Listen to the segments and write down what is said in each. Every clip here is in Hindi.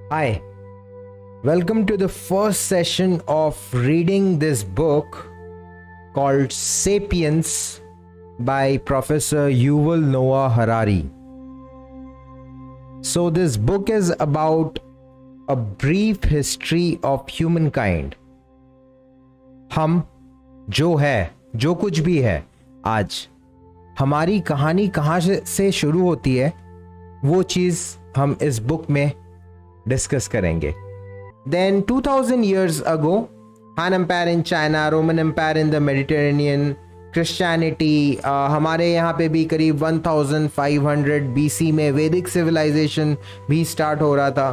Hi, welcome to the first session of reading this book called Sapiens by Professor Yuval Noah Harari. So, this book is about a brief history of humankind. हम जो है, जो कुछ भी है आज, हमारी कहानी कहाँ से शुरू होती है, वो चीज़ हम इस बुक में डिस्कस करेंगे. Then 2000 years ago, Han Empire in China, Roman Empire in the Mediterranean, Christianity, हमारे यहाँ पे भी करीब 1500 BC में वैदिक सिविलाइजेशन भी स्टार्ट हो रहा था.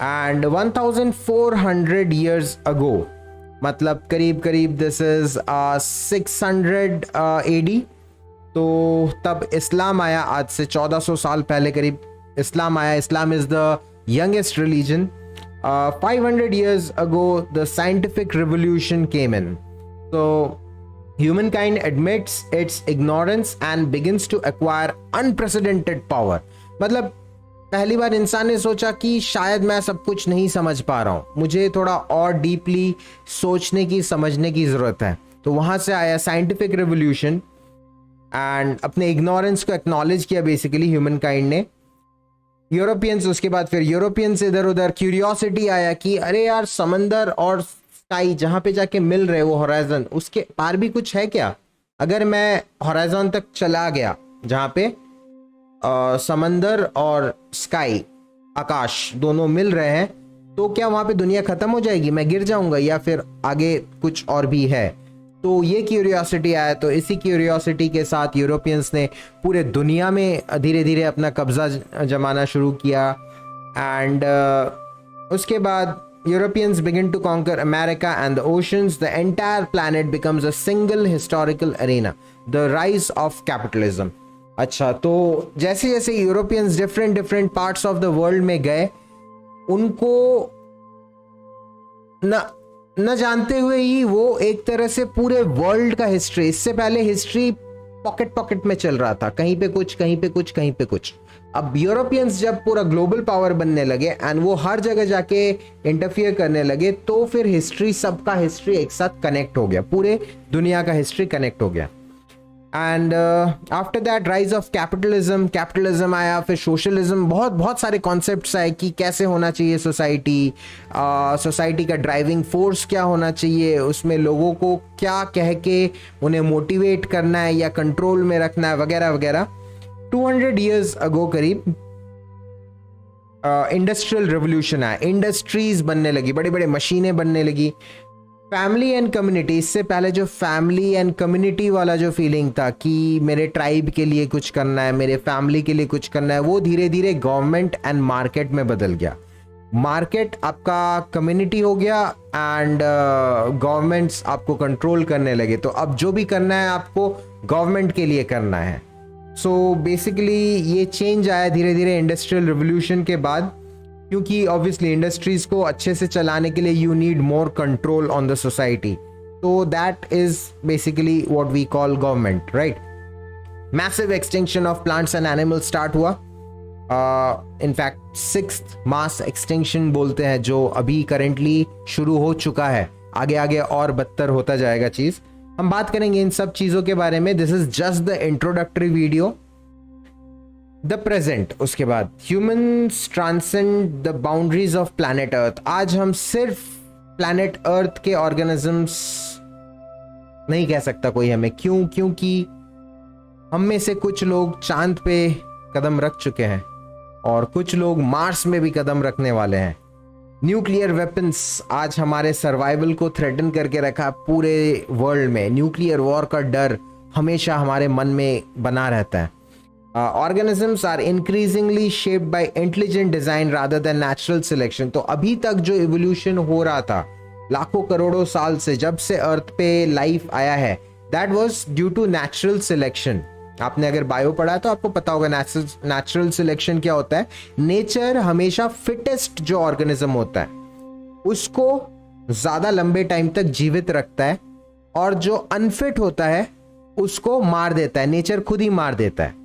एंड 1400 years ago, मतलब करीब दिस इज 600 AD, तो तब इस्लाम आया. आज से 1400 साल पहले करीब इस्लाम आया. Islam is the youngest religion. 500 years ago, the scientific revolution came in. So, humankind admits its ignorance and begins to acquire unprecedented power. मतलब पहली बार इंसान ने सोचा कि शायद मैं सब कुछ नहीं समझ पा रहा हूँ, मुझे थोड़ा और डीपली सोचने की, समझने की ज़रूरत है. तो वहाँ से आया साइंटिफिक रेवोल्यूशन एंड अपने इग्नोरेंस को एक्नॉलेज किया बेसिकली ह्यूमनकाइंड ने. यूरोपियंस, उसके बाद फिर यूरोपियंस इधर उधर क्यूरियोसिटी आया कि अरे यार, समंदर और स्काई जहाँ पे जाके मिल रहे वो होराइजन, उसके पार भी कुछ है क्या? अगर मैं होराइजन तक चला गया जहाँ पे समंदर और स्काई, आकाश दोनों मिल रहे हैं, तो क्या वहाँ पे दुनिया खत्म हो जाएगी, मैं गिर जाऊंगा, या फिर आगे कुछ और भी है? तो ये क्यूरियोसिटी आया. तो इसी क्यूरियोसिटी के साथ यूरोपियंस ने पूरे दुनिया में धीरे धीरे अपना कब्जा जमाना शुरू किया. एंड उसके बाद Europeans begin to conquer America and the oceans. The entire planet becomes a single historical arena. The rise of capitalism. अच्छा, तो जैसे जैसे Europeans different parts of the world में गए, उनको न जानते हुए ही वो एक तरह से पूरे वर्ल्ड का हिस्ट्री, इससे पहले हिस्ट्री पॉकेट में चल रहा था, कहीं पे कुछ, कहीं पे कुछ, कहीं पे कुछ. अब यूरोपियंस जब पूरा ग्लोबल पावर बनने लगे एंड वो हर जगह जाके इंटरफियर करने लगे, तो फिर हिस्ट्री, सबका हिस्ट्री एक साथ कनेक्ट हो गया, पूरे दुनिया का हिस्ट्री कनेक्ट हो गया. And after that rise of capitalism आया, फिर सोशलिज्म, बहुत सारे कॉन्सेप्ट्स आए कि कैसे होना चाहिए सोसाइटी, सोसाइटी का ड्राइविंग फोर्स क्या होना चाहिए, उसमें लोगों को क्या कह के उन्हें मोटिवेट करना है या कंट्रोल में रखना है, वगैरह वगैरह. 200 years अगो करीब इंडस्ट्रियल रेवोल्यूशन आया. इंडस्ट्रीज बनने लगी, बड़ी बड़ी मशीनें बनने लगी. फैमिली एंड कम्युनिटी, इससे पहले जो फैमिली एंड कम्युनिटी वाला जो फीलिंग था कि मेरे ट्राइब के लिए कुछ करना है, मेरे फैमिली के लिए कुछ करना है, वो धीरे धीरे गवर्नमेंट एंड मार्केट में बदल गया. मार्केट आपका कम्युनिटी हो गया एंड गवर्नमेंट्स आपको कंट्रोल करने लगे. तो अब जो भी करना है आपको गवर्नमेंट के लिए करना है. सो बेसिकली ये चेंज आया धीरे धीरे इंडस्ट्रियल रिवोल्यूशन के बाद, क्योंकि ऑब्वियसली इंडस्ट्रीज को अच्छे से चलाने के लिए you need more control on the society. तो that is basically what we call government, right. Massive extinction of plants and animals start हुआ. इनफैक्ट 6th मास एक्सटिंक्शन बोलते हैं, जो अभी करेंटली शुरू हो चुका है. आगे आगे और बदतर होता जाएगा चीज. हम बात करेंगे इन सब चीजों के बारे में. This is just the introductory video. The present, उसके बाद humans transcend the boundaries of planet Earth. आज हम सिर्फ प्लैनेट अर्थ के ऑर्गेनिजम्स नहीं कह सकता कोई हमें. क्यों? क्योंकि हम में से कुछ लोग चांद पे कदम रख चुके हैं और कुछ लोग मार्स में भी कदम रखने वाले हैं. न्यूक्लियर वेपन्स आज हमारे सर्वाइवल को थ्रेटन करके रखा पूरे वर्ल्ड में. न्यूक्लियर वॉर का डर हमेशा हमारे मन में बना रहता है. Organisms are increasingly shaped by intelligent design rather than natural selection. तो अभी तक जो इवोल्यूशन हो रहा था लाखों करोड़ों साल से, जब से अर्थ पे लाइफ आया है, that was due to natural selection. आपने अगर बायो पढ़ा है तो आपको पता होगा नेचुरल सिलेक्शन क्या होता है. नेचर हमेशा फिटेस्ट जो ऑर्गेनिज्म होता है उसको ज्यादा लंबे टाइम तक जीवित रखता है, और जो अनफिट होता है उसको मार देता है. नेचर खुद ही मार देता है,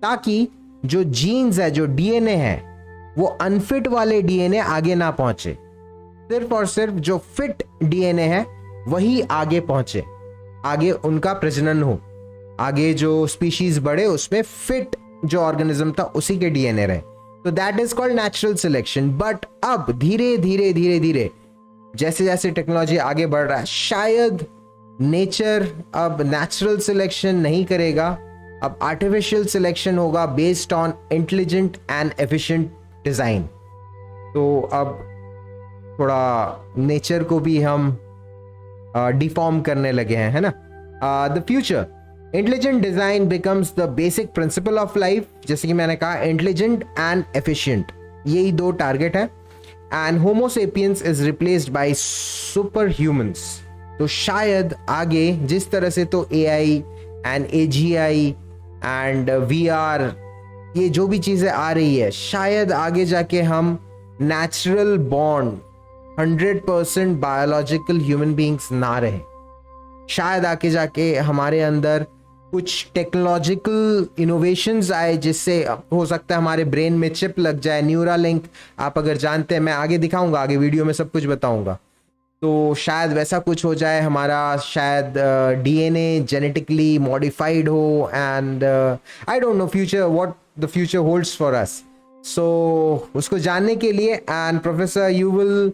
ताकि जो जीन्स है, जो डीएनए है, वो अनफिट वाले डीएनए आगे ना पहुंचे, सिर्फ और सिर्फ जो फिट डीएनए है वही आगे पहुंचे, आगे उनका प्रजनन हो, आगे जो स्पीशीज बढ़े उसमें फिट जो ऑर्गेनिज्म था उसी के डीएनए रहे। तो that is called natural selection. But अब धीरे धीरे धीरे धीरे जैसे जैसे टेक्नोलॉजी आगे बढ़ रहा है, शायद नेचर अब नेचुरल सिलेक्शन नहीं करेगा, अब आर्टिफिशियल सिलेक्शन होगा based on intelligent and efficient design. तो अब थोड़ा नेचर को भी हम डिफॉर्म करने लगे हैं, है ना। The future intelligent design becomes the basic principle of life. जैसे कि मैंने कहा, इंटेलिजेंट एंड एफिशिएंट, यही दो टारगेट है। And homo sapiens is replaced by super humans. तो शायद आगे जिस तरह से तो AI and AGI and VR, ये जो भी चीजें आ रही है, शायद आगे जाके हम natural bond 100% biological human beings ना रहे। शायद आगे जाके हमारे अंदर कुछ टेक्नोलॉजिकल इनोवेशंस आए, जिससे हो सकता है हमारे ब्रेन में चिप लग जाए, न्यूरालिंक। आप अगर जानते हैं, मैं आगे दिखाऊंगा, आगे वीडियो में सब कुछ बताऊंगा। तो शायद वैसा कुछ हो जाए, हमारा शायद DNA जेनेटिकली मॉडिफाइड हो। And I don't know future, what the future holds for us. So उसको जानने के लिए एंड प्रोफेसर युवल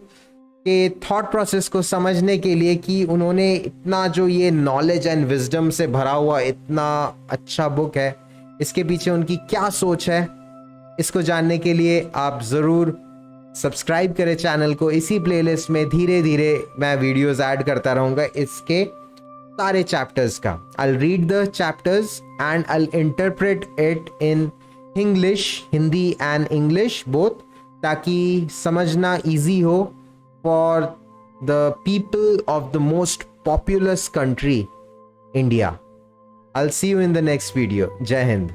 के थॉट प्रोसेस को समझने के लिए कि उन्होंने इतना जो ये नॉलेज एंड विजडम से भरा हुआ इतना अच्छा बुक है, इसके पीछे उनकी क्या सोच है, इसको जानने के लिए आप ज़रूर सब्सक्राइब करें चैनल को। इसी प्लेलिस्ट में धीरे धीरे मैं वीडियोस ऐड करता रहूँगा इसके सारे चैप्टर्स का। I'll read the chapters and I'll interpret it in English, Hindi and English both, ताकि समझना easy हो for the people of the most populous country, India. I'll see you in the next video. Jai Hind.